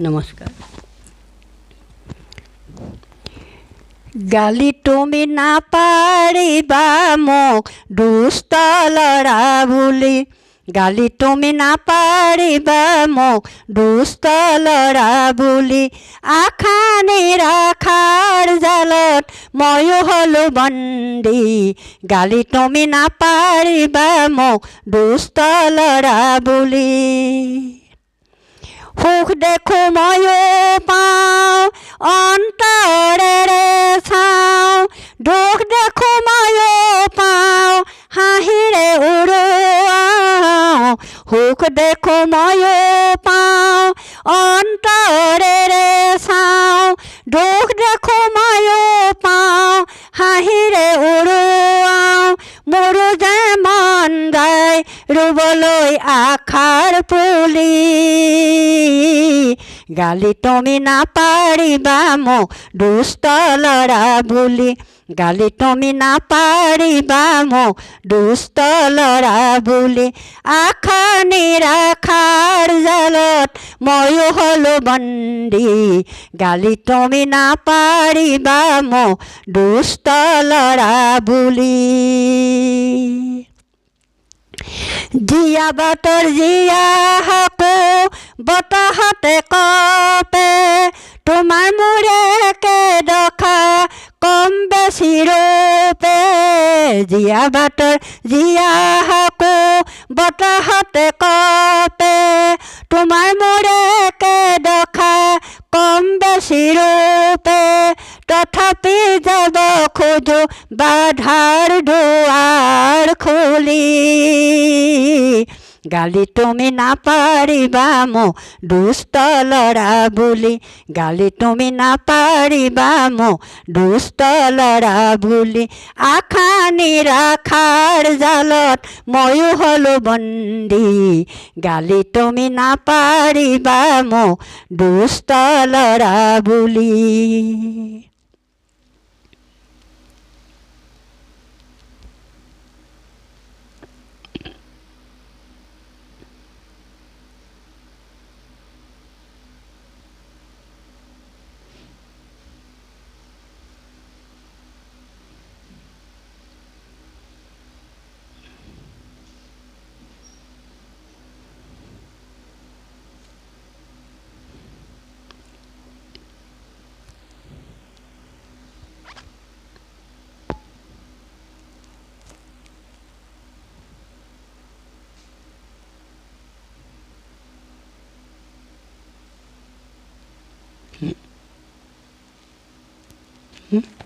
নমস্কাৰ। গালি তুমি নাপাৰিবা মোক দুষ্ট ল'ৰা বুলি, গালি তুমি নাপাৰিবা মোক দুষ্ট ল'ৰা বুলি, আশা নিৰাশাৰ জালত ময়ো হ'লো বন্দী, গালি তুমি নাপাৰিবা মোক দুষ্ট ল'ৰা বুলি। সুখ দেখোঁ ময়ো পাওঁ অন্তৰেৰে চাওঁ, দুখ দেখোঁ ময়ো পাওঁ হাঁহিৰে উৰুৱাওঁ, সুখ দেখোঁ ময়ো পাওঁ অন্তৰেৰে চাওঁ, দুখ দেখোঁ ময়ো পাওঁ হাঁহিৰে উৰুৱাওঁ, মোৰো যে মন যায় ৰুবলৈ আশাৰ পুলি, গালি তুমি নাপাৰিবা মোক দুষ্ট ল'ৰা বুলি, গালি তুমি নাপাৰিবা মোক দুষ্ট ল'ৰা বুলি, আশা নিৰাশাৰ জালত ময়ো হ'লো বন্দী, গালি তুমি নাপাৰিবা মোক দুষ্ট ল'ৰা বুলি। জীয়া বাটৰ জীয়া হাকো বতাহতে কপে, তোমাৰ মোৰে একেডখা কম বেছি ৰূপে, জীয়া বাটৰ জীয়া হাকো বতাহতে কপে, তোমাৰ মোৰে একেডখা কম বেছি ৰূপে, তথাপি যাব খোজো বাধাৰ দুৱাৰ খুলি, গালি তুমি নাপাৰিবা মোক দুষ্ট ল'ৰা বুলি, গালি তুমি নাপাৰিবা মোক দুষ্ট ল'ৰা বুলি, আশা নিৰাশাৰ জালত ময়ো হ'লো বন্দী, গালি তুমি নাপাৰিবা মোক দুষ্ট ল'ৰা বুলি। Hmm?